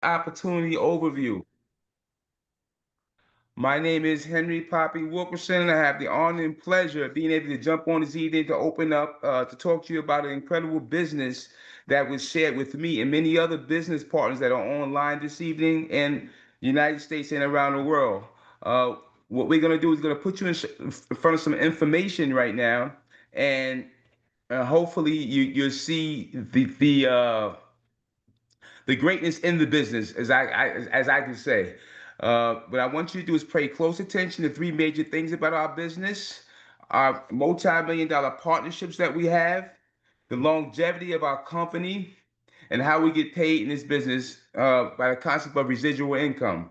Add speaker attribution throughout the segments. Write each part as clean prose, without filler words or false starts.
Speaker 1: Opportunity overview. My name is Henry Poppy Wilkerson, and I have the honor and pleasure of being able to jump on this evening to open up to talk to you about an incredible business that was shared with me and many other business partners that are online this evening in the United States and around the world. Uh, what we're going to do is going to put you in front of some information right now, and hopefully you'll see the greatness in the business, as I can say. What I want you to do is pay close attention to three major things about our business: our multi-million-dollar partnerships that we have, the longevity of our company, and how we get paid in this business by the concept of residual income.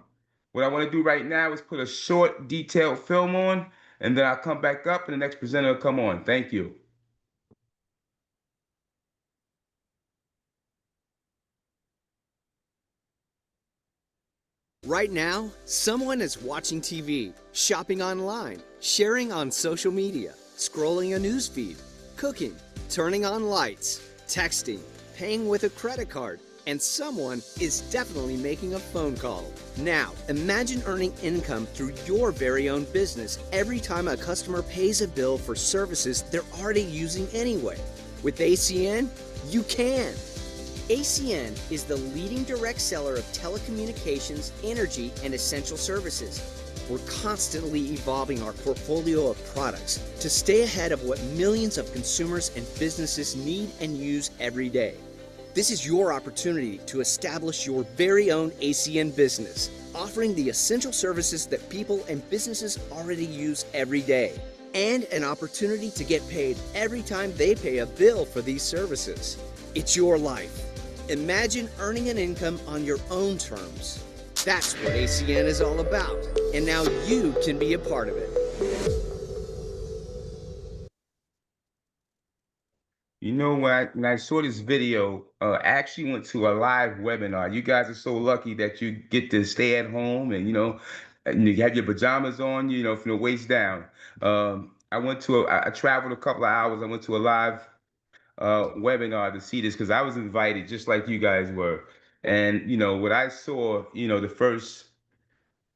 Speaker 1: What I want to do right now is put a short, detailed film on, and then I'll come back up, and the next presenter will come on. Thank you.
Speaker 2: Right now, someone is watching TV, shopping online, sharing on social media, scrolling a newsfeed, cooking, turning on lights, texting, paying with a credit card, and someone is definitely making a phone call. Now, imagine earning income through your very own business every time a customer pays a bill for services they're already using anyway. With ACN, you can. ACN is the leading direct seller of telecommunications, energy, and essential services. We're constantly evolving our portfolio of products to stay ahead of what millions of consumers and businesses need and use every day. This is your opportunity to establish your very own ACN business, offering the essential services that people and businesses already use every day, and an opportunity to get paid every time they pay a bill for these services. It's your life. Imagine earning an income on your own terms. That's what ACN is all about, and now you can be a part of it.
Speaker 1: You know, when I saw this video, I actually went to a live webinar. You guys are so lucky that you get to stay at home and you have your pajamas on, from the waist down. I traveled a couple of hours. I went to a live webinar to see this because I was invited just like you guys were. And, what I saw, the first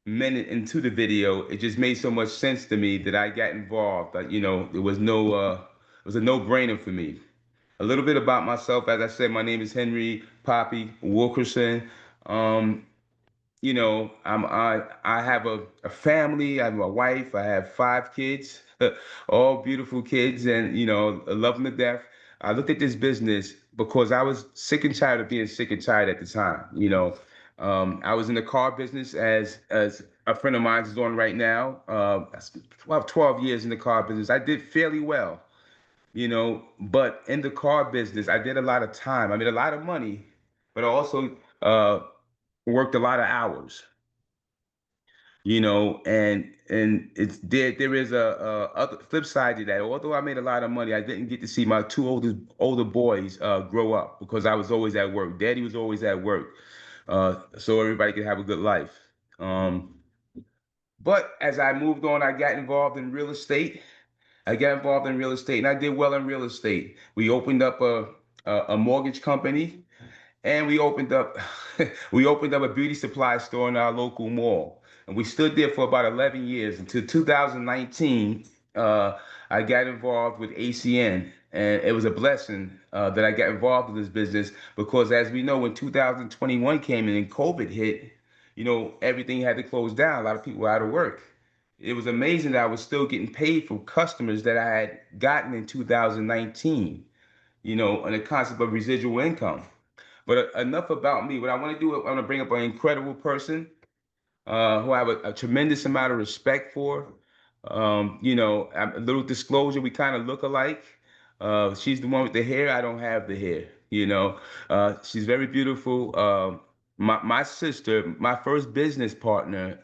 Speaker 1: minute into the video, it just made so much sense to me that I got involved. It was a no-brainer for me. A little bit about myself. As I said, my name is Henry Poppy Wilkerson. Um, I have a family. I have a wife. I have 5 kids, all beautiful kids, and I love them to death. I looked at this business because I was sick and tired of being sick and tired at the time. I was in the car business as a friend of mine is doing right now. About 12 years in the car business. I did fairly well, but in the car business, I did a lot of time. I made a lot of money, but I also worked a lot of hours, and there is a other flip side to that. Although I made a lot of money, I didn't get to see my two older boys grow up because I was always at work. Daddy was always at work, so everybody could have a good life. Um, but as I moved on, I got involved in real estate. I got involved in real estate, and I did well in real estate. We opened up a mortgage company, and we opened up a beauty supply store in our local mall, and we stood there for about 11 years until 2019. I got involved with ACN, and it was a blessing that I got involved in this business because, as we know, when 2021 came in and COVID hit, everything had to close down. A lot of people were out of work. It was amazing that I was still getting paid from customers that I had gotten in 2019, on the concept of residual income. But enough about me. What I want to do, I want to bring up an incredible person who I have a tremendous amount of respect for. A little disclosure, we kind of look alike. She's the one with the hair. I don't have the hair. She's very beautiful. My sister, my first business partner.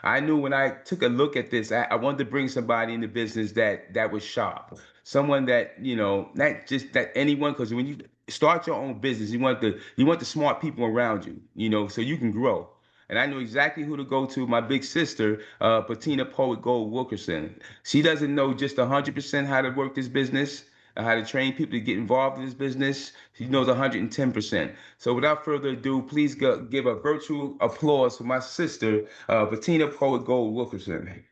Speaker 1: I knew when I took a look at this, I wanted to bring somebody in the business that was sharp, someone that not just that anyone. Because when you start your own business, you want the smart people around you, so you can grow. And I knew exactly who to go to. My big sister, Patina Poet Gold Wilkerson. She doesn't know just 100% how to work this business, how to train people to get involved in this business. He knows 110%. So without further ado, please give a virtual applause for my sister, Bettina Poet Gold Wilkerson.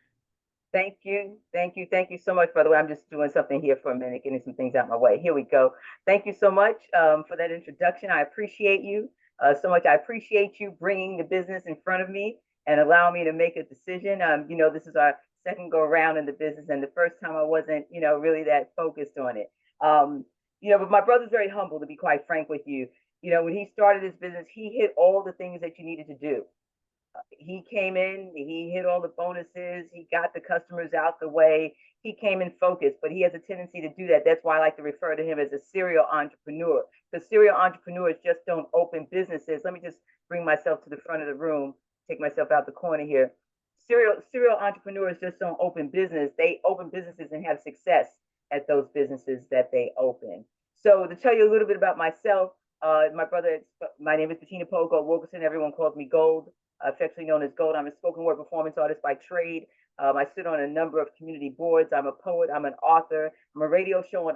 Speaker 3: Thank you. Thank you. Thank you so much. By the way, I'm just doing something here for a minute, getting some things out my way. Here we go. Thank you so much for that introduction. I appreciate you so much. I appreciate you bringing the business in front of me and allowing me to make a decision. This is our second go around in the business, and the first time I wasn't, really that focused on it. But my brother's very humble, to be quite frank with you. When he started his business, he hit all the things that you needed to do. He came in, he hit all the bonuses, he got the customers out the way, he came in focused, but he has a tendency to do that. That's why I like to refer to him as a serial entrepreneur, because serial entrepreneurs just don't open businesses. Let me just bring myself to the front of the room, take myself out the corner here. Serial entrepreneurs just don't open business. They open businesses and have success at those businesses that they open. So to tell you a little bit about myself, my name is Bettina Poe Gold Wilkerson. Everyone calls me Gold, affectionately known as Gold. I'm a spoken word performance artist by trade. I sit on a number of community boards. I'm a poet. I'm an author. I'm a radio show on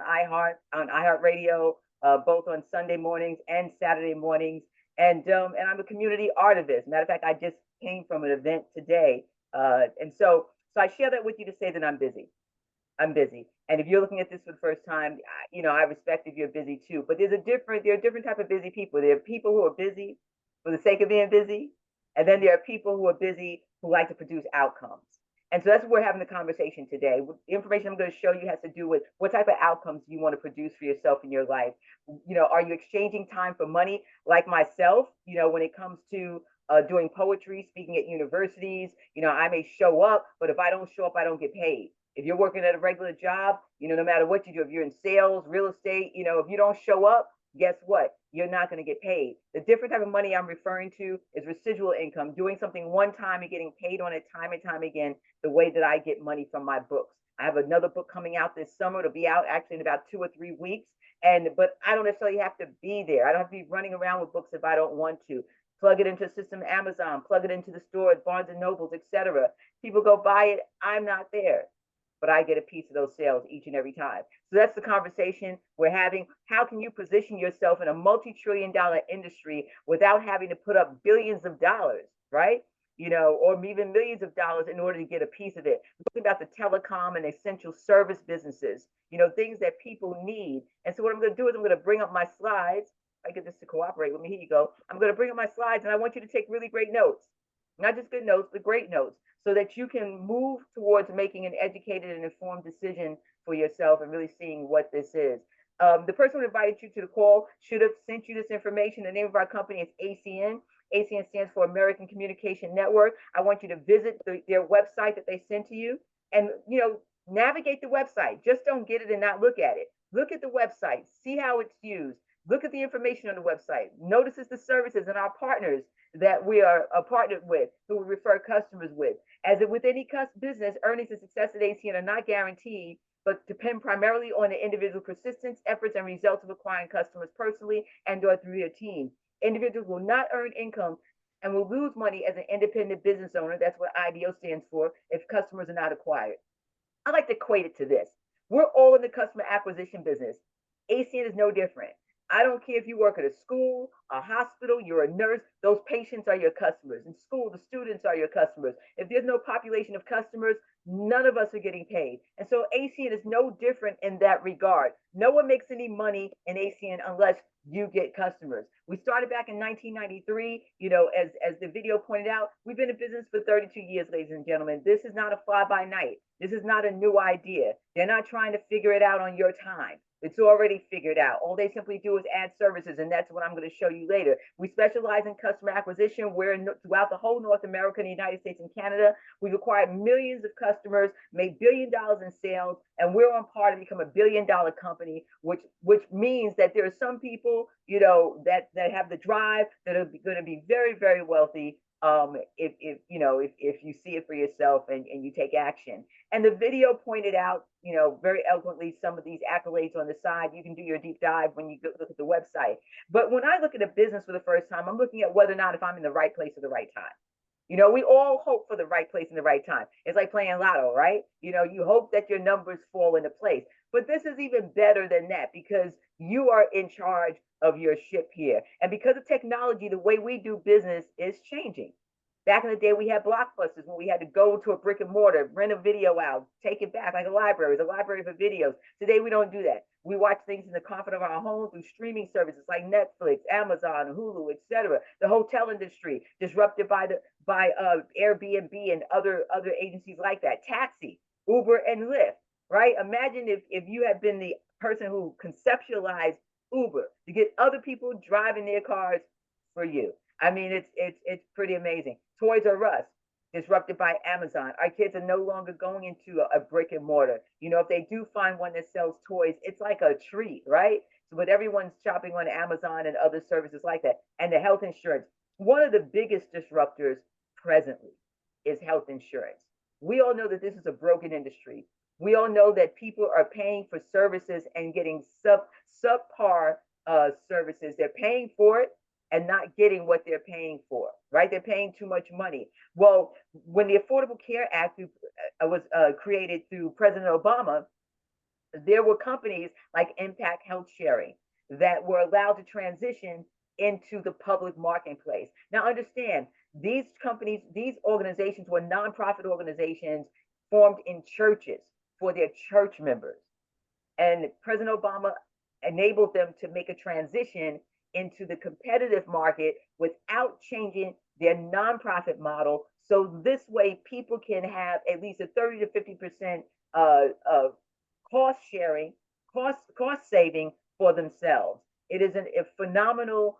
Speaker 3: iHeartRadio, both on Sunday mornings and Saturday mornings. And I'm a community artivist. Matter of fact, I just came from an event today, and so I share that with you to say that I'm busy. I'm busy. And if you're looking at this for the first time, I respect if you're busy too. But there are different type of busy people. There are people who are busy for the sake of being busy, and then there are people who are busy who like to produce outcomes. And so that's what we're having the conversation today. The information I'm going to show you has to do with what type of outcomes you want to produce for yourself in your life. Are you exchanging time for money? Like myself, when it comes to doing poetry, speaking at universities, I may show up, but if I don't show up, I don't get paid. If you're working at a regular job, no matter what you do, if you're in sales, real estate, if you don't show up, guess what? You're not going to get paid. The different type of money I'm referring to is residual income, doing something one time and getting paid on it time and time again, the way that I get money from my books. I have another book coming out this summer. It'll be out actually in about 2 or 3 weeks. But I don't necessarily have to be there. I don't have to be running around with books if I don't want to. Plug it into a system, Amazon, plug it into the store at Barnes and Nobles, etc. People go buy it. I'm not there, but I get a piece of those sales each and every time. So that's the conversation we're having. How can you position yourself in a multi-trillion-dollar industry without having to put up billions of dollars, right? Or even millions of dollars in order to get a piece of it. We're talking about the telecom and essential service businesses, things that people need. And so what I'm going to do is I'm going to bring up my slides. I get this to cooperate with me. Here you go. I'm going to bring up my slides, and I want you to take really great notes. Not just good notes, but great notes, so that you can move towards making an educated and informed decision for yourself and really seeing what this is. The person who invited you to the call should have sent you this information. The name of our company is ACN. ACN stands for American Communication Network. I want you to visit their website that they sent to you and, navigate the website. Just don't get it and not look at it. Look at the website, see how it's used. Look at the information on the website. Notice the services and our partners that we are partnered with, who we refer customers with. As with any business, earnings and success at ACN are not guaranteed, but depend primarily on the individual persistence, efforts, and results of acquiring customers personally and or through their team. Individuals will not earn income and will lose money as an independent business owner. That's what IBO stands for, if customers are not acquired. I like to equate it to this. We're all in the customer acquisition business. ACN is no different. I don't care if you work at a school, a hospital, you're a nurse, those patients are your customers. In school, the students are your customers. If there's no population of customers, none of us are getting paid. And so ACN is no different in that regard. No one makes any money in ACN unless you get customers. We started back in 1993. As the video pointed out, we've been in business for 32 years, ladies and gentlemen. This is not a fly by night. This is not a new idea. They're not trying to figure it out on your time. It's already figured out. All they simply do is add services, and that's what I'm going to show you later. We specialize in customer acquisition. We're throughout the whole North America, the United States, and Canada. We've acquired millions of customers, made $1 billion in sales, and we're on par to become a $1 billion company, which means that there are some people, that have the drive, that are going to be very, very wealthy. If you see it for yourself and you take action. And the video pointed out, very eloquently, some of these accolades on the side. You can do your deep dive when you look at the website. But when I look at a business for the first time, I'm looking at whether or not if I'm in the right place at the right time. You know, we all hope for the right place in the right time. It's like playing lotto, right? You know, you hope that your numbers fall into place. But this is even better than that because you are in charge of your ship here. And because of technology, the way we do business is changing. Back in the day, we had blockbusters when we had to go to a brick and mortar, rent a video out, take it back like a library. It's a library for videos. Today, we don't do that. We watch things in the comfort of our home through streaming services like Netflix, Amazon, Hulu, etc. The hotel industry disrupted by Airbnb and other agencies like that. Taxi, Uber, and Lyft. Right? Imagine if you had been the person who conceptualized Uber to get other people driving their cars for you. I mean, it's pretty amazing. Toys R Us, disrupted by Amazon. Our kids are no longer going into a brick and mortar. You know, if they do find one that sells toys, it's like a treat, right? So, but everyone's shopping on Amazon and other services like that. And the health insurance. One of the biggest disruptors presently is health insurance. We all know that this is a broken industry. We all know that people are paying for services and getting subpar services. They're paying for it and not getting what they're paying for, right? They're paying too much money. Well, when the Affordable Care Act was created through President Obama, there were companies like Impact Health Sharing that were allowed to transition into the public marketplace. Now, understand, these companies, these organizations were nonprofit organizations formed in churches for their church members. And President Obama enabled them to make a transition into the competitive market without changing their nonprofit model. So this way, people can have at least a 30 to 50% of cost sharing, cost saving for themselves. It is a phenomenal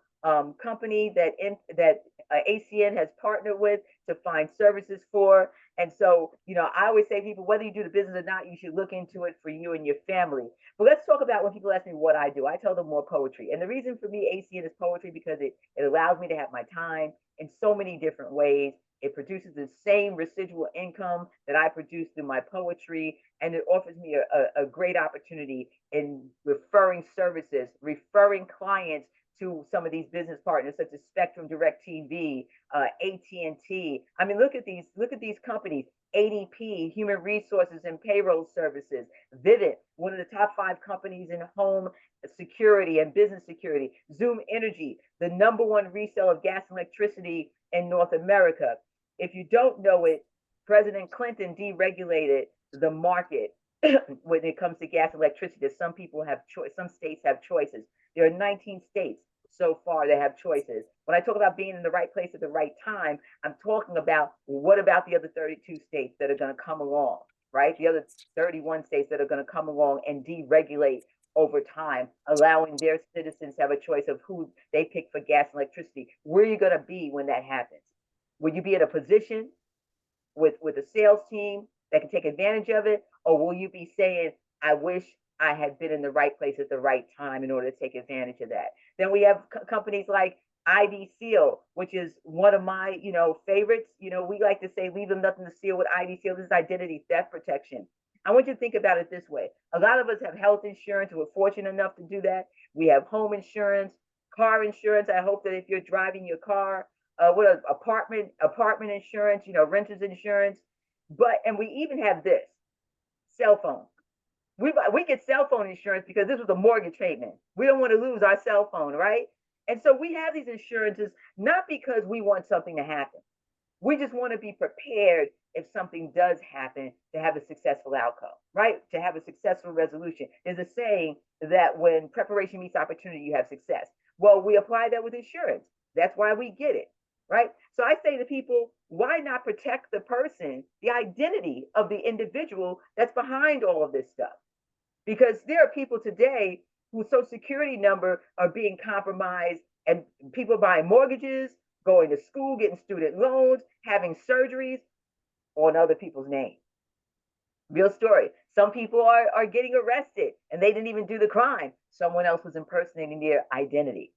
Speaker 3: company that ACN has partnered with to find services for. And so, you know, I always say, people, whether you do the business or not, you should look into it for you and your family. But let's talk about when people ask me what I do. I tell them more poetry. And the reason for me, ACN is poetry because it allows me to have my time in so many different ways. It produces the same residual income that I produce through my poetry, and it offers me a great opportunity in referring services, referring clients to some of these business partners such as Spectrum Direct TV, AT&T. I mean, look at these companies. ADP, Human Resources and Payroll Services, Vivint, one of the top 5 companies in home security and business security, Zoom Energy, the #1 resale of gas and electricity in North America. If you don't know it, President Clinton deregulated the market when it comes to gas and electricity. Some people have choice, some states have choices. There are 19 states so far that have choices. When I talk about being in the right place at the right time, I'm talking about, what about the other 32 states that are going to come along, right? The other 31 states that are going to come along and deregulate over time, allowing their citizens to have a choice of who they pick for gas and electricity. Where are you going to be when that happens? Will you be in a position with a sales team that can take advantage of it? Or will you be saying, I wish I had been in the right place at the right time in order to take advantage of that? Then we have companies like ID Seal, which is one of my, favorites. We like to say, leave them nothing to steal with ID Seal. This is identity theft protection. I want you to think about it this way. A lot of us have health insurance. We're fortunate enough to do that. We have home insurance, car insurance. I hope that if you're driving your car, what apartment insurance, renters insurance, and we even have this cell phone. We get cell phone insurance because this was a mortgage payment. We don't want to lose our cell phone, right? And so we have these insurances not because we want something to happen. We just want to be prepared if something does happen to have a successful outcome, right? To have a successful resolution. There's a saying that when preparation meets opportunity, you have success. Well, we apply that with insurance. That's why we get it, right? So I say to people, why not protect the person, the identity of the individual that's behind all of this stuff? Because there are people today whose social security number are being compromised, and people buying mortgages, going to school, getting student loans, having surgeries on other people's names. Real story. Some people are getting arrested and they didn't even do the crime. Someone else was impersonating their identity.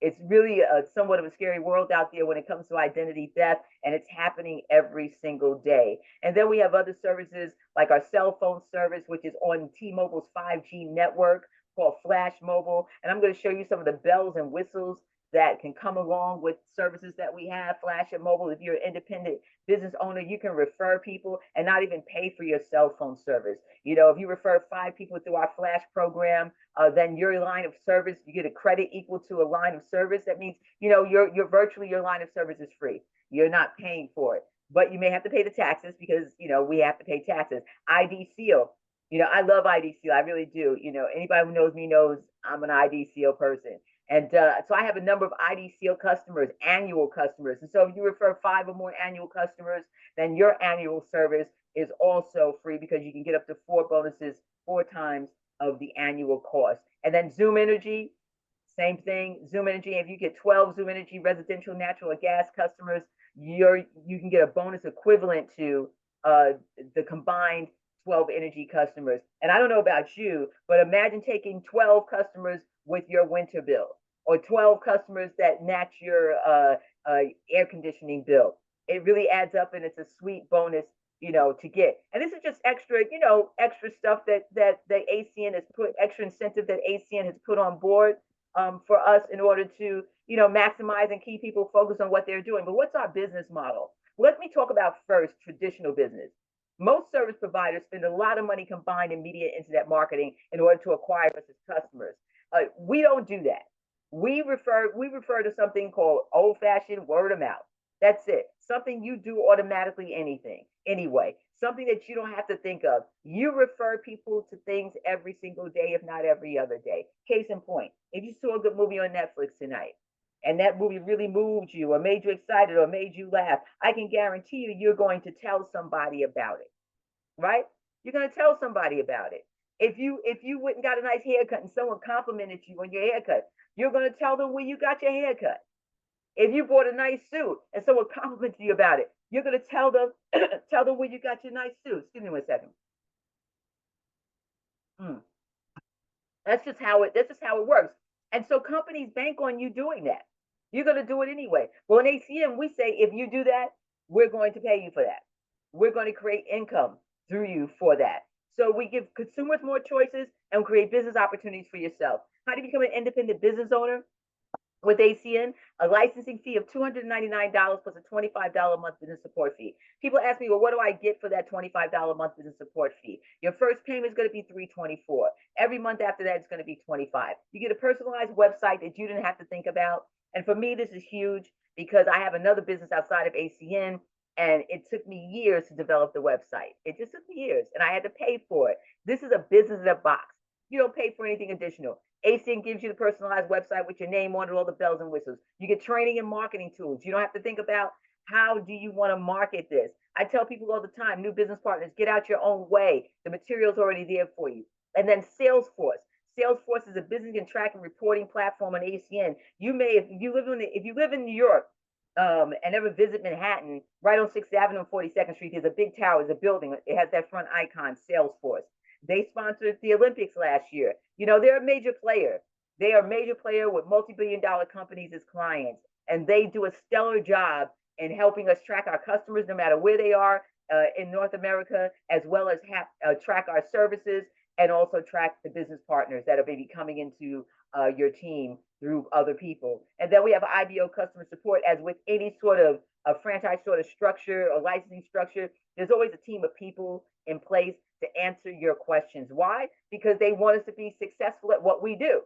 Speaker 3: It's really somewhat of a scary world out there when it comes to identity theft, and it's happening every single day. And then we have other services like our cell phone service, which is on T-Mobile's 5G network called Flash Mobile. And I'm going to show you some of the bells and whistles that can come along with services that we have, Flash and Mobile. If you're an independent business owner, you can refer people and not even pay for your cell phone service. You know, if you refer 5 people through our Flash program, then your line of service, you get a credit equal to a line of service. That means, you know, you're virtually, your line of service is free. You're not paying for it, but you may have to pay the taxes because, you know, we have to pay taxes. ID Seal, you know, I love ID Seal. I really do. You know, anybody who knows me knows I'm an ID Seal person. And so I have a number of ID Seal customers, annual customers. And so if you refer 5 or more annual customers, then your annual service is also free because you can get up to 4 bonuses 4 times of the annual cost. And then Zoom Energy, same thing. Zoom Energy, if you get 12 Zoom Energy residential natural gas customers, you can get a bonus equivalent to the combined 12 energy customers. And I don't know about you, but imagine taking 12 customers with your winter bill, or 12 customers that match your air conditioning bill. It really adds up, and it's a sweet bonus, you know, to get. And this is just extra, you know, extra stuff that the ACN has put, extra incentive that ACN has put on board for us in order to, you know, maximize and keep people focused on what they're doing. But what's our business model? Let me talk about first traditional business. Most service providers spend a lot of money combined in media and internet marketing in order to acquire us as customers. We don't do that. We refer to something called old-fashioned word of mouth. That's it. Something you do automatically anyway. Something that you don't have to think of. You refer people to things every single day, if not every other day. Case in point, if you saw a good movie on Netflix tonight, and that movie really moved you or made you excited or made you laugh, I can guarantee you're going to tell somebody about it, right? You're going to tell somebody about it. If you went and got a nice haircut and someone complimented you on your haircut, you're going to tell them where you got your haircut. If you bought a nice suit and someone complimented you about it, you're going to tell them tell them where you got your nice suit. Excuse me 1 second. Mm. That's just how it works. And so companies bank on you doing that. You're going to do it anyway. Well, in ACM, we say if you do that, we're going to pay you for that. We're going to create income through you for that. So we give consumers more choices and create business opportunities for yourself. How do you become an independent business owner? With ACN, a licensing fee of $299 plus a $25 a month business support fee. People ask me, well, what do I get for that $25 a month business support fee? Your first payment is going to be $324. Every month after that, it's going to be $25. You get a personalized website that you didn't have to think about. And for me, this is huge because I have another business outside of ACN, and it took me years to develop the website. It just took me years, and I had to pay for it. This is a business in a box. You don't pay for anything additional. ACN gives you the personalized website with your name on it, all the bells and whistles. You get training and marketing tools. You don't have to think about how do you want to market this. I tell people all the time, new business partners, get out your own way. The material's already there for you. And then Salesforce. Salesforce is a business and track and reporting platform on ACN. If you live in New York, and ever visit Manhattan, right on 6th Avenue and 42nd Street, there's a big tower, there's a building. It has that front icon, Salesforce. They sponsored the Olympics last year. You know, they're a major player. They are a major player with multi-billion-dollar companies as clients, and they do a stellar job in helping us track our customers no matter where they are in North America, as well as track our services and also track the business partners that are maybe coming into your team through other people. And then we have IBO customer support. As with any sort of a franchise sort of structure or licensing structure, there's always a team of people in place to answer your questions. Why? Because they want us to be successful at what we do.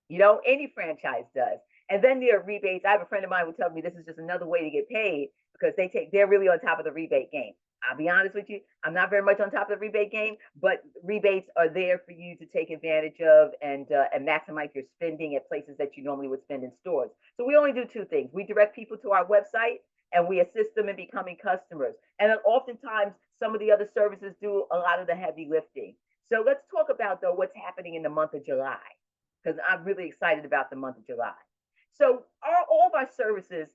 Speaker 3: You know, any franchise does. And then there are rebates. I have a friend of mine who tells me this is just another way to get paid because they're really on top of the rebate game. I'll be honest with you, I'm not very much on top of the rebate game, but rebates are there for you to take advantage of and maximize your spending at places that you normally would spend in stores. So we only do 2 things. We direct people to our website and we assist them in becoming customers. And then oftentimes some of the other services do a lot of the heavy lifting. So let's talk about, though, what's happening in the month of July, because I'm really excited about the month of July. So all of our services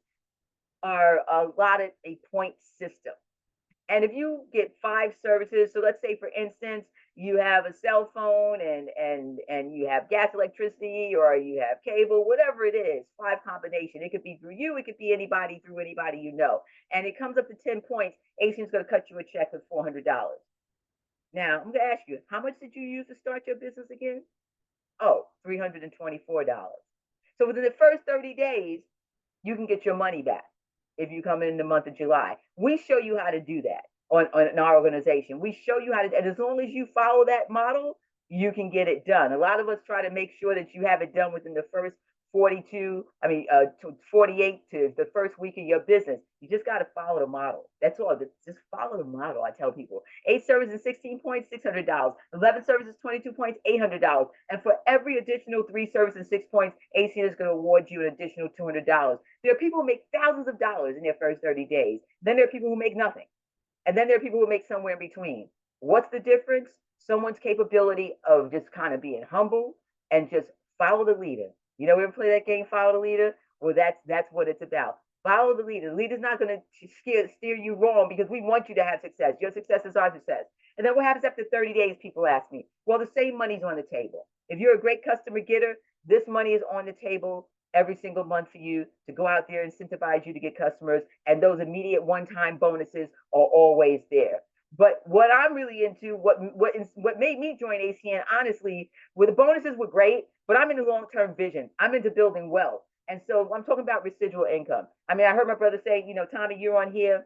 Speaker 3: are allotted a point system. And if you get 5 services, so let's say, for instance, you have a cell phone and you have gas, electricity, or you have cable, whatever it is, 5 combination. It could be through you, it could be anybody through anybody you know. And it comes up to 10 points. ACN's going to cut you a check of $400. Now, I'm going to ask you, how much did you use to start your business again? Oh, $324. So within the first 30 days, you can get your money back if you come in the month of July. We show you how to do that on our organization. We show you how to, and as long as you follow that model, you can get it done. A lot of us try to make sure that you have it done within the first 48 to the first week of your business. You just got to follow the model. That's all. Just follow the model. I tell people 8 services, 16 points, $600. 11 services, 22 points, $800. And for every additional 3 services, 6 points, ACN is going to award you an additional $200. There are people who make thousands of dollars in their first 30 days. Then there are people who make nothing. And then there are people who make somewhere in between. What's the difference? Someone's capability of just kind of being humble and just follow the leader. You know, we ever play that game, Follow the Leader? Well, that's what it's about. Follow the leader. The leader's not going to steer you wrong because we want you to have success. Your success is our success. And then what happens after 30 days, people ask me, well, the same money's on the table. If you're a great customer getter, this money is on the table every single month for you to go out there and incentivize you to get customers. And those immediate one-time bonuses are always there. But what I'm really into, what made me join ACN, honestly, the bonuses were great, but I'm into long-term vision. I'm into building wealth. And so I'm talking about residual income. I mean, I heard my brother say, you know, Tommy, you're on here.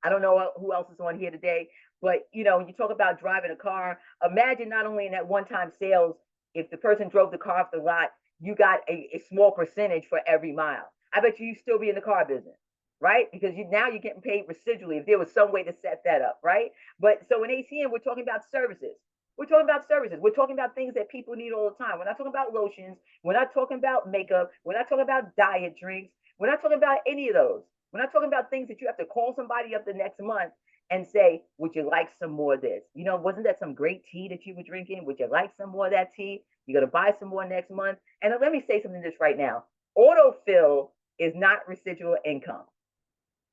Speaker 3: I don't know who else is on here today, but, you know, you talk about driving a car. Imagine not only in that one-time sales, if the person drove the car off the lot, you got a small percentage for every mile. I bet you'd still be in the car business, right? Because now you're getting paid residually if there was some way to set that up, right? But so in ACN, we're talking about services. We're talking about services. We're talking about things that people need all the time. We're not talking about lotions. We're not talking about makeup. We're not talking about diet drinks. We're not talking about any of those. We're not talking about things that you have to call somebody up the next month and say, would you like some more of this? You know, wasn't that some great tea that you were drinking? Would you like some more of that tea? You're going to buy some more next month. And let me say something just right now. Autofill is not residual income,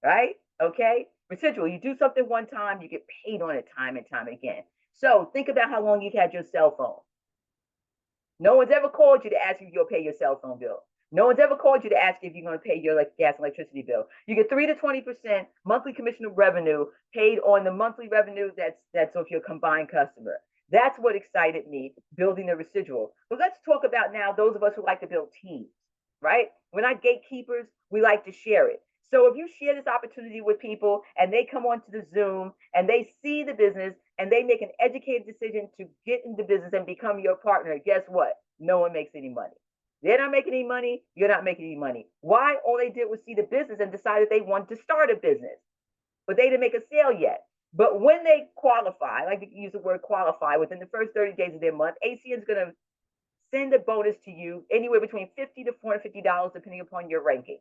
Speaker 3: right? Okay? Residual, you do something one time, you get paid on it time and time again. So think about how long you've had your cell phone. No one's ever called you to ask you if you'll pay your cell phone bill. No one's ever called you to ask you if you're going to pay your gas and electricity bill. You get 3 to 20% monthly commission of revenue paid on the monthly revenue that's of your combined customer. That's what excited me, building the residual. But let's talk about now those of us who like to build teams, right? We're not gatekeepers. We like to share it. So if you share this opportunity with people and they come onto the Zoom and they see the business and they make an educated decision to get into business and become your partner, guess what? No one makes any money. They're not making any money. You're not making any money. Why? All they did was see the business and decided they wanted to start a business, but they didn't make a sale yet. But when they qualify, I like to use the word qualify, within the first 30 days of their month, ACN is going to send a bonus to you anywhere between $50 to $450, depending upon your ranking.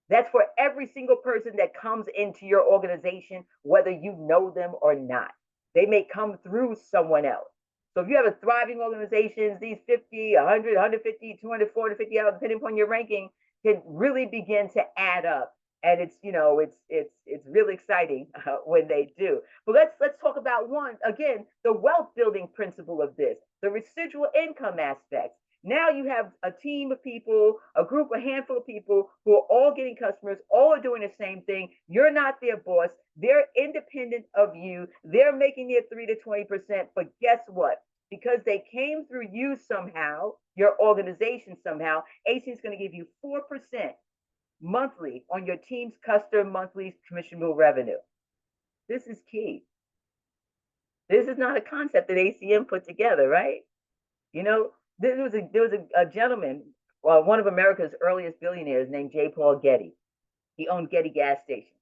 Speaker 3: That's for every single person that comes into your organization, whether you know them or not. They may come through someone else. So if you have a thriving organization, these 50, 100, 150, 200, 450 hours, depending upon your ranking, can really begin to add up. And it's, you know, it's really exciting when they do. But let's talk about one, again, the wealth building principle of this, the residual income aspect. Now you have a team of people, a handful of people who are all getting customers, all are doing the same thing. You're not their boss. They're independent of you. They're making their 3 to 20%. But guess what? Because they came through you somehow, your organization somehow, ACN is going to give you 4% monthly on your team's custom monthly commissionable revenue. This is key. This is not a concept that ACN put together, right? You know, there was a gentleman, one of America's earliest billionaires named J. Paul Getty. He owned Getty gas station.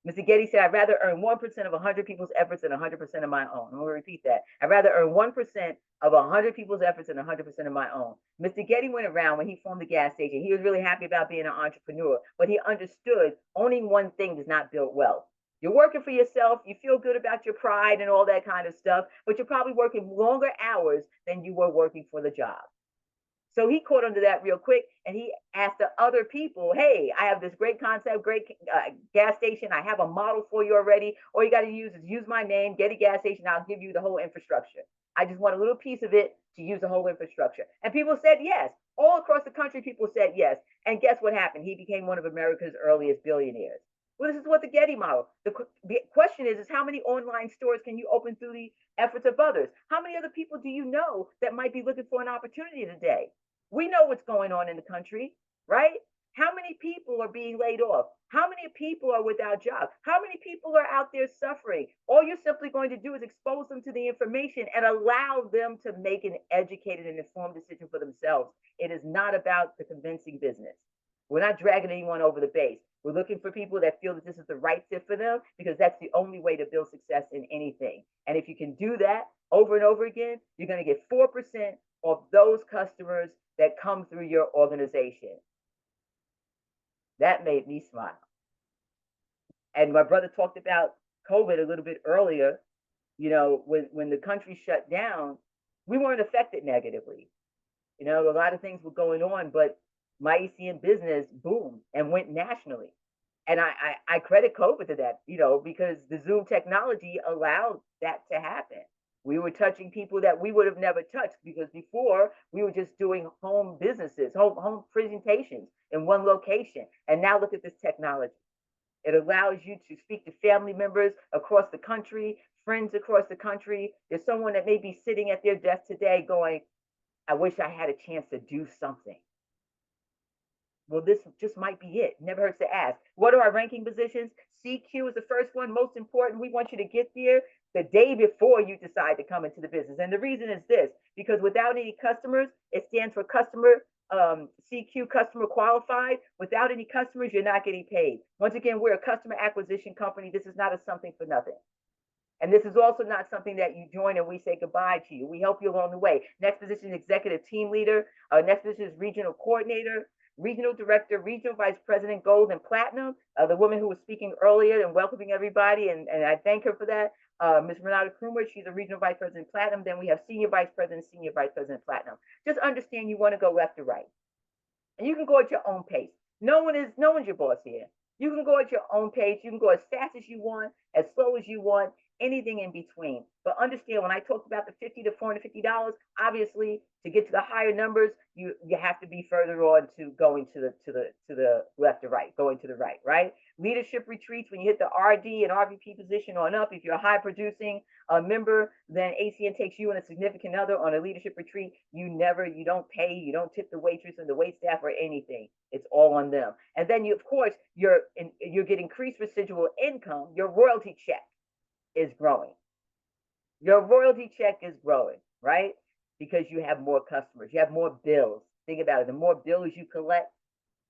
Speaker 3: Mr. Getty said, I'd rather earn 1% of 100 people's efforts than 100% of my own. I'm going to repeat that. I'd rather earn 1% of 100 people's efforts than 100% of my own. Mr. Getty went around when he formed the gas station. He was really happy about being an entrepreneur, but he understood owning one thing does not build wealth. You're working for yourself. You feel good about your pride and all that kind of stuff, but you're probably working longer hours than you were working for the job. So he caught onto that real quick, and he asked the other people, hey, I have this great concept, great gas station. I have a model for you already. All you got to use is use my name, Getty Gas Station. I'll give you the whole infrastructure. I just want a little piece of it to use the whole infrastructure. And people said yes. All across the country, people said yes. And guess what happened? He became one of America's earliest billionaires. Well, this is what the Getty model. The question is how many online stores can you open through the efforts of others? How many other people do you know that might be looking for an opportunity today? We know what's going on in the country, right? How many people are being laid off? How many people are without jobs? How many people are out there suffering? All you're simply going to do is expose them to the information and allow them to make an educated and informed decision for themselves. It is not about the convincing business. We're not dragging anyone over the base. We're looking for people that feel that this is the right fit for them, because that's the only way to build success in anything. And if you can do that over and over again, you're going to get 4% of those customers that come through your organization. That made me smile. And my brother talked about COVID a little bit earlier. You know, when the country shut down, we weren't affected negatively. You know, a lot of things were going on, but my ACN business boomed and went nationally. And I credit COVID to that, you know, because the Zoom technology allowed that to happen. We were touching people that we would have never touched, because before we were just doing home businesses, home presentations in one location. And now look at this technology. It allows you to speak to family members across the country, friends across the country. There's someone that may be sitting at their desk today going, I wish I had a chance to do something. Well, this just might be it. Never hurts to ask. What are our ranking positions? CQ is the first one, most important. We want you to get there the day before you decide to come into the business. And the reason is this, because without any customers, it stands for customer CQ, customer qualified. Without any customers, you're not getting paid. Once again, we're a customer acquisition company. This is not a something for nothing. And this is also not something that you join and we say goodbye to you. We help you along the way. Next position is executive team leader. Next position is regional coordinator, regional director, regional vice president, gold and platinum. The woman who was speaking earlier and welcoming everybody, and I thank her for that. Ms. Renata Krumer, she's a regional vice president platinum. Then we have senior vice president platinum. Just understand you want to go left to right. And you can go at your own pace. No one's your boss here. You can go at your own pace. You can go as fast as you want, as slow as you want, anything in between. But understand, when I talked about the $50 to $450, obviously to get to the higher numbers, you have to be further on to going to the left to right, going to the right, right? Leadership retreats, when you hit the RD and RVP position on up, if you're a high producing member, then ACN takes you and a significant other on a leadership retreat. You don't pay, you don't tip the waitress and the wait staff or anything. It's all on them. And then you, of course, you get increased residual income. Your royalty check is growing. Your royalty check is growing, right? Because you have more customers, you have more bills. Think about it. The more bills you collect,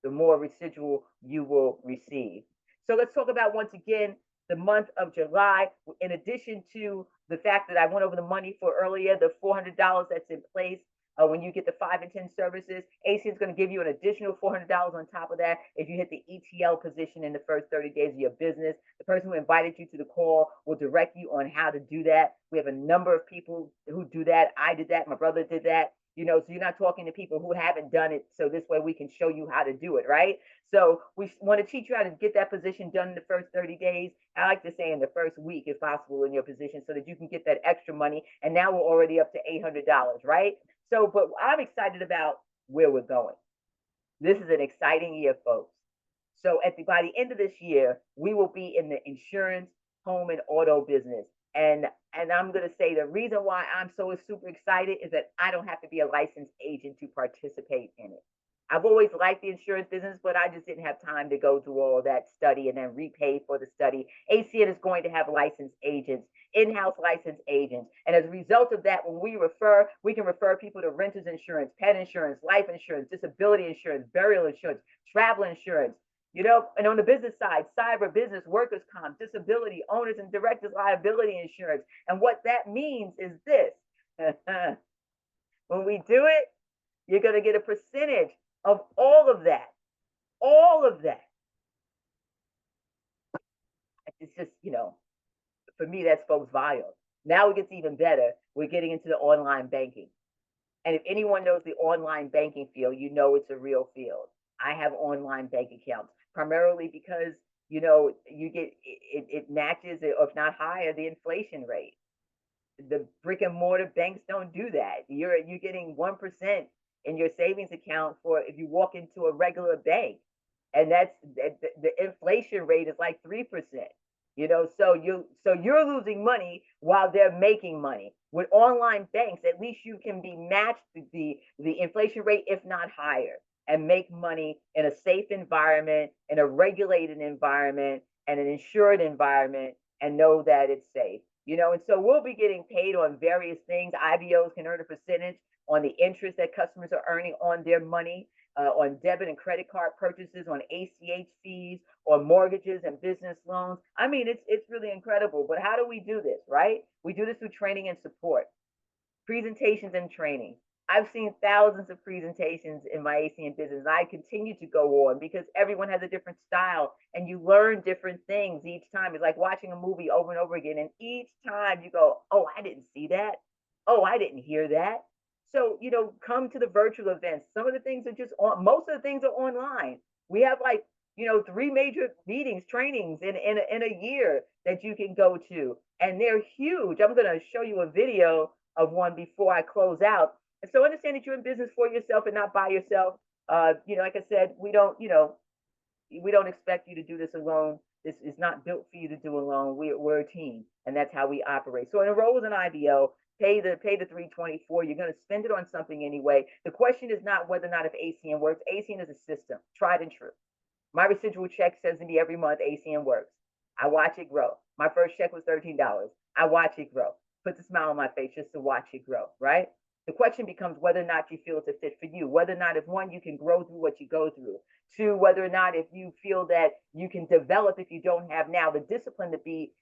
Speaker 3: the more residual you will receive. So let's talk about, once again, the month of July. In addition to the fact that I went over the money for earlier, the $400 that's in place, when you get the 5 and 10 services, ACN is going to give you an additional $400 on top of that if you hit the ETL position in the first 30 days of your business. The person who invited you to the call will direct you on how to do that. We have a number of people who do that. I did that. My brother did that. You know, so you're not talking to people who haven't done it. So this way we can show you how to do it, right? So we want to teach you how to get that position done in the first 30 days. I like to say in the first week, if possible, in your position, so that you can get that extra money. And now we're already up to $800, right? So, but I'm excited about where we're going. This is an exciting year, folks. So by the end of this year, we will be in the insurance, home, and auto business. And I'm going to say the reason why I'm so super excited is that I don't have to be a licensed agent to participate in it. I've always liked the insurance business, but I just didn't have time to go through all of that study and then repay for the study. ACN is going to have licensed agents, in-house licensed agents. And as a result of that, when we can refer people to renters insurance, pet insurance, life insurance, disability insurance, burial insurance, travel insurance, you know, and on the business side, cyber business, workers' comp, disability, owners and directors liability insurance. And what that means is this. When we do it, you're going to get a percentage of all of that. All of that. It's just, you know, for me, that spoke volumes. Now it gets even better. We're getting into the online banking. And if anyone knows the online banking field, you know it's a real field. I have online bank accounts, primarily because, you know, you get it matches, or if not higher, the inflation rate. The brick and mortar banks don't do that. You're getting 1% in your savings account for if you walk into a regular bank, and that's the inflation rate is like 3%. So you're losing money while they're making money. With online banks, at least you can be matched the inflation rate, if not higher, and make money in a safe environment, in a regulated environment, and an insured environment, and know that it's safe. And so we'll be getting paid on various things. IBOs can earn a percentage on the interest that customers are earning on their money, on debit and credit card purchases, on ACH fees, on mortgages and business loans. I mean, it's really incredible. But how do we do this, right? We do this through training and support, presentations and training. I've seen thousands of presentations in my ACN business, and I continue to go on because everyone has a different style and you learn different things each time. It's like watching a movie over and over again. And each time you go, oh, I didn't see that. Oh, I didn't hear that. So, come to the virtual events. Some of the things are just on, most of the things are online. We have like, 3 major meetings, trainings in a year that you can go to, and they're huge. I'm going to show you a video of one before I close out. And so understand that you're in business for yourself and not by yourself. Like I said, we don't expect you to do this alone. This is not built for you to do alone. We're a team, and that's how we operate. So enroll with an IBO. Pay the $324. You're going to spend it on something anyway. The question is not whether or not if ACN works. ACN is a system, tried and true. My residual check says to me every month, ACN works. I watch it grow. My first check was $13. I watch it grow. Puts a smile on my face just to watch it grow, right? The question becomes whether or not you feel it's a fit for you, whether or not, if one, you can grow through what you go through, two, whether or not if you feel that you can develop, if you don't have now, the discipline to be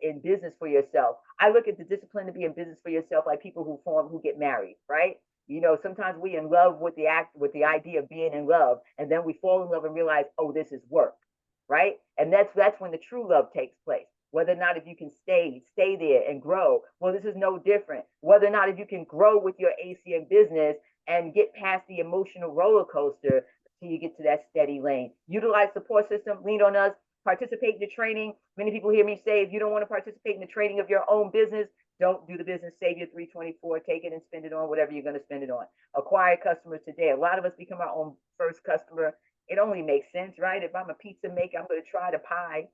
Speaker 3: in business for yourself. I look at the discipline to be in business for yourself like people who get married, right? Sometimes we in love with the idea of being in love, and then we fall in love and realize, oh, this is work, right? And that's when the true love takes place. Whether or not if you can stay there and grow. Well, this is no different. Whether or not if you can grow with your ACN business and get past the emotional roller coaster till you get to that steady lane. Utilize support system, lean on us, participate in the training. Many people hear me say, if you don't want to participate in the training of your own business, don't do the business, save your $324, take it and spend it on whatever you're going to spend it on. Acquire customers today. A lot of us become our own first customer. It only makes sense, right? If I'm a pizza maker, I'm going to try the pie,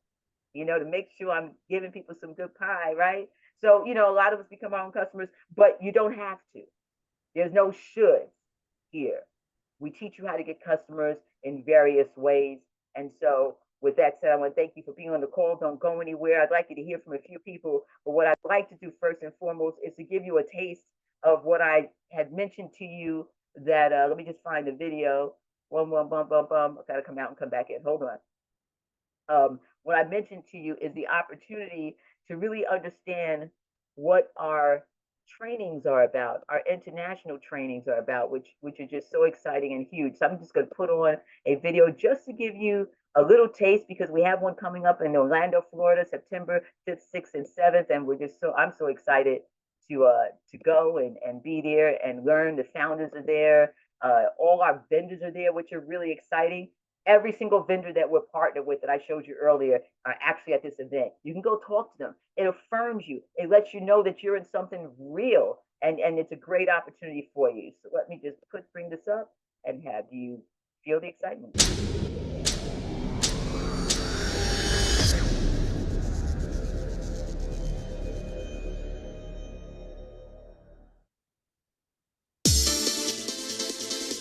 Speaker 3: to make sure I'm giving people some good pie, right? So, a lot of us become our own customers, but you don't have to. There's no should here. We teach you how to get customers in various ways. And so with that said, I want to thank you for being on the call. Don't go anywhere. I'd like you to hear from a few people. But what I'd like to do first and foremost is to give you a taste of what I had mentioned to you that, let me just find the video. I got to come out and come back in. Hold on. What I mentioned to you is the opportunity to really understand what our trainings are about, our international trainings are about, which are just so exciting and huge. So I'm just going to put on a video just to give you a little taste, because we have one coming up in Orlando, Florida, September 5th, 6th, and 7th, and I'm so excited to go and be there and learn. The founders are there, all our vendors are there, which are really exciting. Every single vendor that we're partnered with that I showed you earlier are actually at this event. You can go talk to them. It affirms you. It lets you know that you're in something real, and it's a great opportunity for you. So let me just bring this up and have you feel the excitement.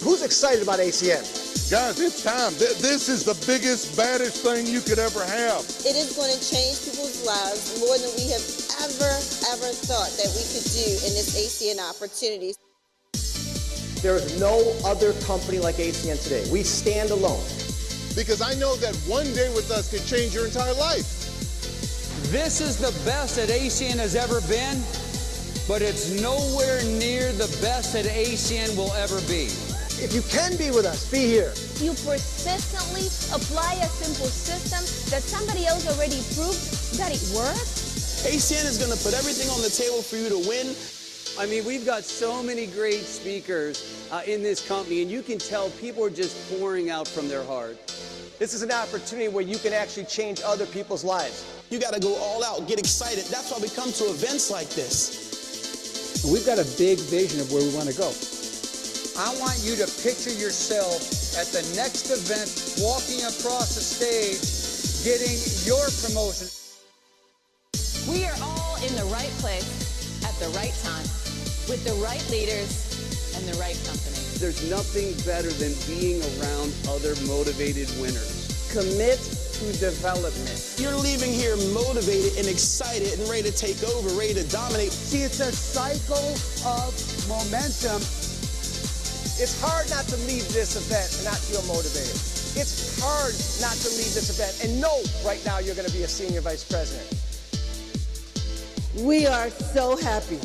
Speaker 4: Who's excited about ACN?
Speaker 5: Guys, it's time. This is the biggest, baddest thing you could ever have.
Speaker 6: It is going to change people's lives more than we have ever thought that we could do in this ACN opportunity.
Speaker 4: There is no other company like ACN today. We stand alone.
Speaker 5: Because I know that one day with us could change your entire life.
Speaker 7: This is the best that ACN has ever been, but it's nowhere near the best that ACN will ever be.
Speaker 4: If you can be with us, be here.
Speaker 8: You persistently apply a simple system that somebody else already proved that it works.
Speaker 9: ACN is going to put everything on the table for you to win.
Speaker 7: I mean, we've got so many great speakers in this company, and you can tell people are just pouring out from their heart.
Speaker 4: This is an opportunity where you can actually change other people's lives.
Speaker 9: You got to go all out, get excited. That's why we come to events like this.
Speaker 10: We've got a big vision of where we want to go.
Speaker 7: I want you to picture yourself at the next event, walking across the stage, getting your promotion.
Speaker 11: We are all in the right place at the right time with the right leaders and the right company.
Speaker 12: There's nothing better than being around other motivated winners.
Speaker 4: Commit to development.
Speaker 9: You're leaving here motivated and excited and ready to take over, ready to dominate.
Speaker 10: See, it's a cycle of momentum.
Speaker 4: It's hard not to leave this event and not feel motivated. It's hard not to leave this event and know right now you're going to be a senior vice president.
Speaker 13: We are so happy,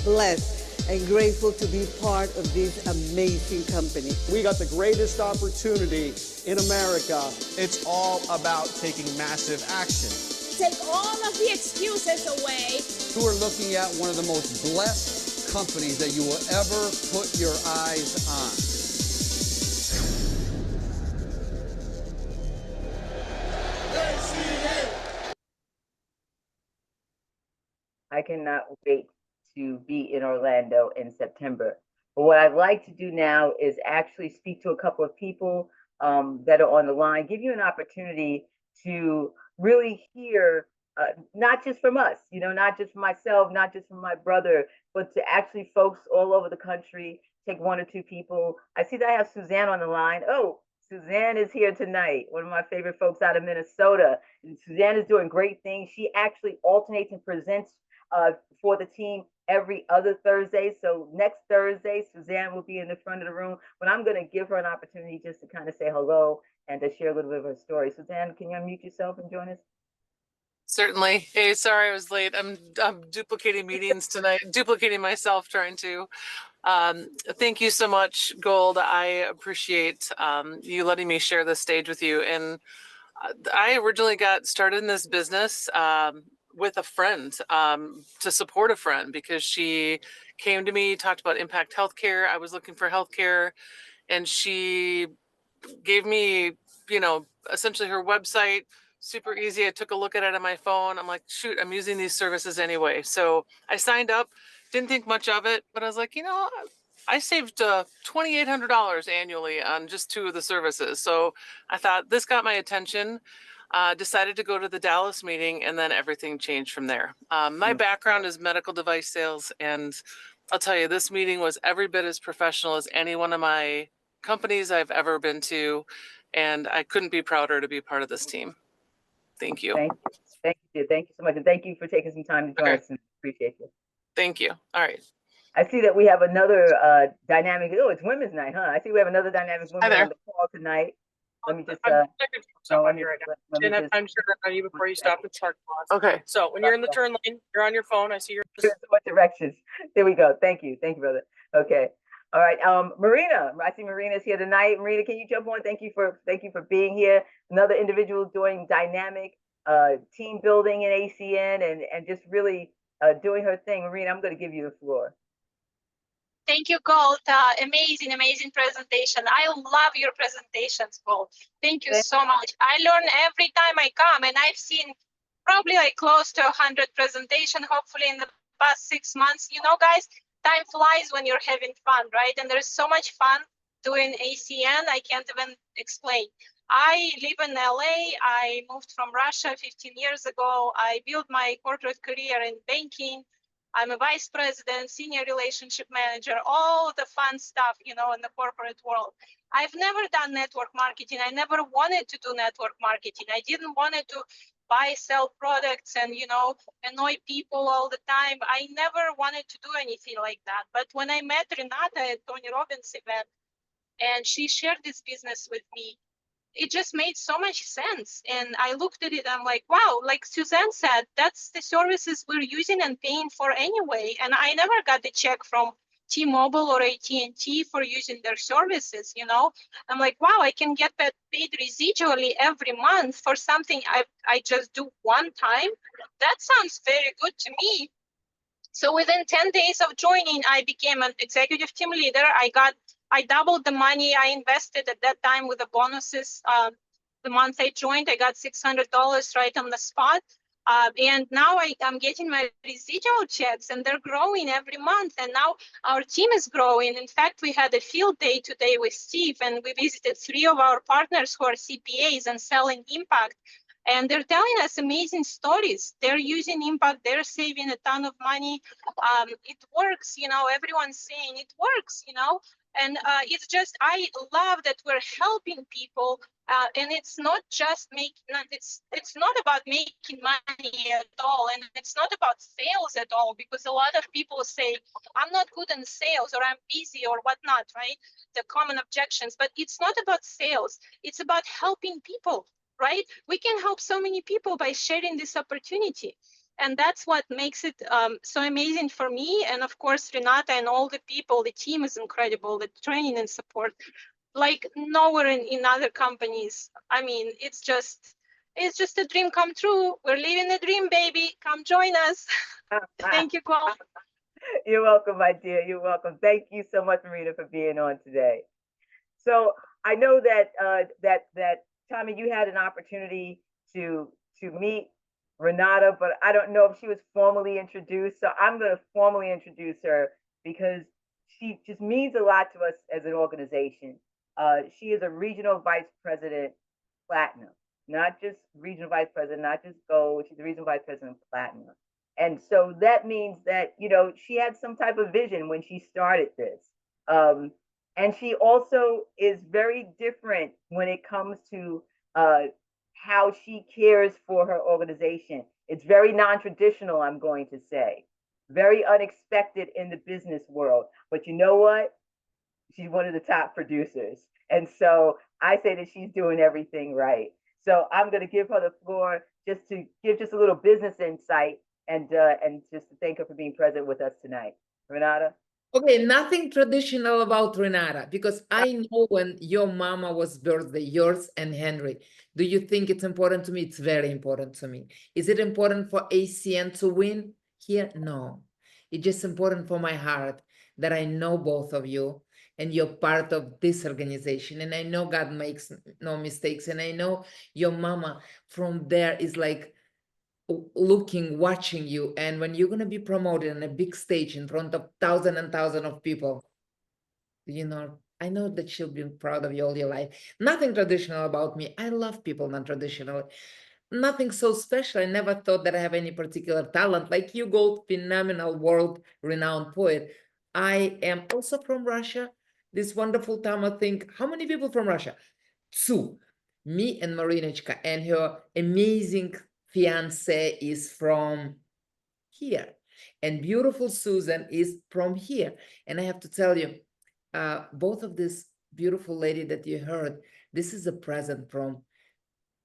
Speaker 13: blessed, and grateful to be part of this amazing company.
Speaker 4: We got the greatest opportunity in America.
Speaker 9: It's all about taking massive action.
Speaker 8: Take all of the excuses away.
Speaker 7: You are looking at one of the most blessed companies that you will ever put your eyes on.
Speaker 3: I cannot wait to be in Orlando in September. But what I'd like to do now is actually speak to a couple of people that are on the line, give you an opportunity to really hear, not just from us, you know, not just from myself, not just from my brother, but to actually folks all over the country, take one or two people. I see that I have Suzanne on the line. Oh, Suzanne is here tonight, one of my favorite folks out of Minnesota. And Suzanne is doing great things. She actually alternates and presents for the team every other Thursday. So next Thursday, Suzanne will be in the front of the room, but I'm going to give her an opportunity just to kind of say hello and to share a little bit of her story. Suzanne, can you unmute yourself and join us?
Speaker 14: Certainly. Hey, sorry I was late. I'm duplicating meetings tonight, duplicating myself trying to. Thank you so much, Gold. I appreciate you letting me share this stage with you. And I originally got started in this business with a friend, to support a friend, because she came to me, talked about impact healthcare. I was looking for healthcare, and she gave me, you know, essentially her website, super easy. I took a look at it on my phone. I'm like, shoot, I'm using these services anyway. So I signed up, didn't think much of it, but I was like, you know, I saved $2,800 annually on just 2 of the services. So I thought this got my attention. Decided to go to the Dallas meeting, and then everything changed from there. My background is medical device sales, and I'll tell you, this meeting was every bit as professional as any one of my companies I've ever been to, and I couldn't be prouder to be part of this team. Thank you.
Speaker 3: Thank you. Thank you so much, and thank you for taking some time to join us. Appreciate you.
Speaker 14: Thank you. All right.
Speaker 3: I see that we have another dynamic. Oh, it's Women's Night, huh? I see we have another dynamic woman on the call tonight. Let me just.
Speaker 15: I'm sure on you before you stop and start.
Speaker 14: Okay.
Speaker 15: So when you're in the turn lane, you're on your phone. I see your.
Speaker 3: What directions? There we go. Thank you. Thank you, brother. Okay. All right. Marina. I see Marina's here tonight. Marina, can you jump on? Thank you for being here. Another individual doing dynamic team building in ACN and just really doing her thing. Marina, I'm going to give you the floor.
Speaker 16: Thank you, Gold. Amazing presentation. I love your presentations, Gold. Thank you so much. I learn every time I come, and I've seen probably like close to 100 presentations, hopefully in the past 6 months. You know, guys, time flies when you're having fun, right? And there's so much fun doing ACN. I can't even explain. I live in LA. I moved from Russia 15 years ago. I built my corporate career in banking. I'm a vice president, senior relationship manager, all the fun stuff, you know, in the corporate world. I've never done network marketing. I never wanted to do network marketing. I didn't want to buy, sell products and, you know, annoy people all the time. I never wanted to do anything like that. But when I met Renata at Tony Robbins' event, and she shared this business with me, it just made so much sense. And I looked at it, I'm like, wow, like Suzanne said, that's the services we're using and paying for anyway. And I never got the check from T-Mobile or AT&T for using their services, you know. I'm like, wow, I can get paid residually every month for something I just do one time. That sounds very good to me. So within 10 days of joining, I became an executive team leader. I doubled the money I invested at that time with the bonuses. The month I joined, I got $600 right on the spot. And now I'm getting my residual checks, and they're growing every month. And now our team is growing. In fact, we had a field day today with Steve, and we visited 3 of our partners who are CPAs and selling impact. And they're telling us amazing stories. They're using impact, they're saving a ton of money. It works, you know, everyone's saying it works, you know, and it's just, I love that we're helping people. And it's not just it's not about making money at all, and it's not about sales at all, because a lot of people say, I'm not good in sales, or I'm busy, or whatnot, right? The common objections. But it's not about sales, it's about helping people, right? We can help so many people by sharing this opportunity. And that's what makes it so amazing for me. And of course, Renata and all the people, the team is incredible, the training and support, like nowhere in other companies. I mean, it's just a dream come true. We're living the dream, baby. Come join us. Thank you, Cole.
Speaker 3: You're welcome, my dear. You're welcome. Thank you so much, Marina, for being on today. So I know that that Tommy, you had an opportunity to meet Renata, but I don't know if she was formally introduced. So I'm going to formally introduce her because she just means a lot to us as an organization. She is a regional vice president platinum, not just regional vice president, not just gold. She's a regional vice president platinum. And so that means that, you know, she had some type of vision when she started this. And she also is very different when it comes to how she cares for her organization. It's very non-traditional, I'm going to say. Very unexpected in the business world. But you know what? She's one of the top producers. And so I say that she's doing everything right. So I'm going to give her the floor just to give just a little business insight and just to thank her for being present with us tonight. Renata?
Speaker 17: Okay, nothing traditional about Renata, because I know when your mama was birthday, yours and Henry. Do you think it's important to me? It's very important to me. Is it important for ACN to win here? No. It's just important for my heart that I know both of you and you're part of this organization. And I know God makes no mistakes. And I know your mama from there is like looking, watching you. And when you're going to be promoted on a big stage in front of thousands and thousands of people, you know, I know that she'll be proud of you all your life. Nothing traditional about me. I love people non-traditional. Nothing so special. I never thought that I have any particular talent. Like you, Gold, phenomenal, world-renowned poet. I am also from Russia. This wonderful Tama thing. How many people from Russia? 2. Me and Marinочка, and her amazing fiance is from here. And beautiful Susan is from here. And I have to tell you, both of this beautiful lady that you heard, this is a present from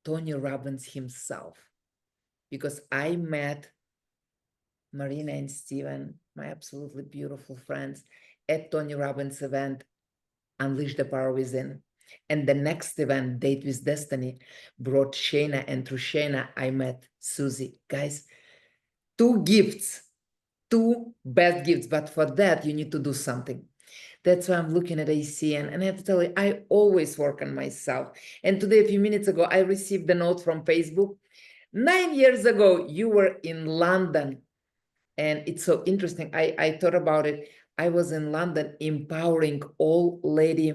Speaker 17: Tony Robbins himself. Because I met Marina and Steven, my absolutely beautiful friends, at Tony Robbins event, Unleash the Power Within. And the next event, Date with Destiny, brought Shayna, and through Shayna, I met Susie. Guys, 2 gifts, 2 best gifts, but for that, you need to do something. That's why I'm looking at ACN, and I have to tell you, I always work on myself. And today, a few minutes ago, I received a note from Facebook. 9 years ago, you were in London, and it's so interesting. I thought about it. I was in London empowering all lady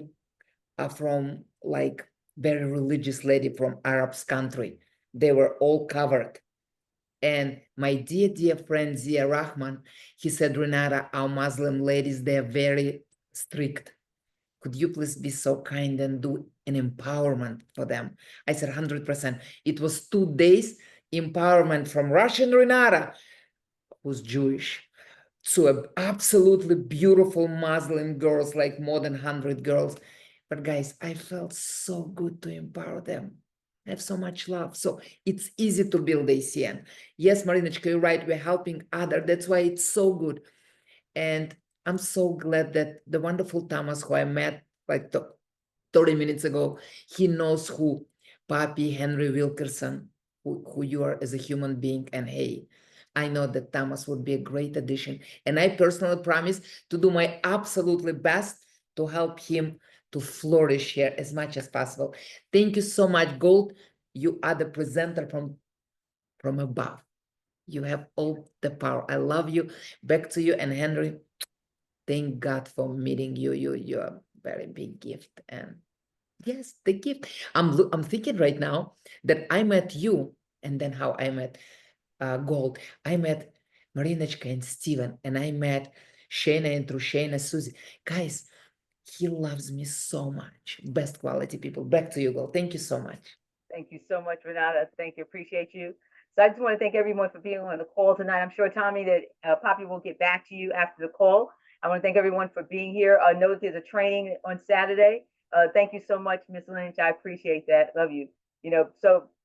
Speaker 17: from like very religious lady from Arabs country. They were all covered. And my dear friend Zia Rahman, he said, Renata, our Muslim ladies, they're very strict. Could you please be so kind and do an empowerment for them? I said, 100%. It was 2 days empowerment from Russian Renata, who's Jewish, to absolutely beautiful Muslim girls, like more than 100 girls. But guys, I felt so good to empower them. I have so much love. So it's easy to build ACN. Yes, Marinочка, you're right. We're helping others. That's why it's so good. And I'm so glad that the wonderful Thomas, who I met like 30 minutes ago, he knows who Papi Henry Wilkerson, who you are as a human being. And hey, I know that Thomas would be a great addition. And I personally promise to do my absolutely best to help him to flourish here as much as possible. Thank you so much, Gold. You are the presenter from above. You have all the power. I love you. Back to you. And Henry, thank God for meeting you. You're a very big gift. And yes, the gift. I'm thinking right now that I met you and then how I met Gold. I met Marinочka and Steven, and I met Shayna, and through Shayna, Susie. Guys, he loves me so much. Best quality people. Back to you, Gold. Thank you so much.
Speaker 3: Thank you so much, Renata. Thank you. Appreciate you. So I just want to thank everyone for being on the call tonight. I'm sure, Tommy, that Poppy will get back to you after the call. I want to thank everyone for being here. I know that there's a training on Saturday. Thank you so much, Ms. Lynch. I appreciate that. Love you. You know,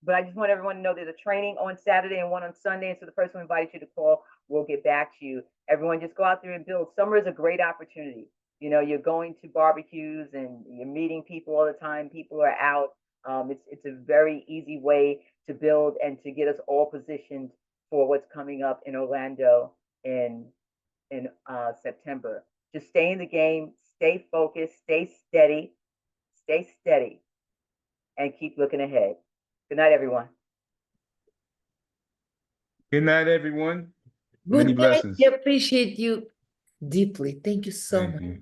Speaker 3: but I just want everyone to know there's a training on Saturday and one on Sunday. And so the person who invited you to call will get back to you. Everyone just go out there and build. Summer is a great opportunity. You know, you're going to barbecues and you're meeting people all the time. People are out. It's a very easy way to build and to get us all positioned for what's coming up in Orlando in September. Just stay in the game, stay focused, stay steady, and keep looking ahead. Good night, everyone.
Speaker 1: Good night, everyone.
Speaker 17: Good
Speaker 1: Many
Speaker 17: night.
Speaker 1: blessings.
Speaker 17: I appreciate you deeply. Thank you so much.
Speaker 1: Thank you.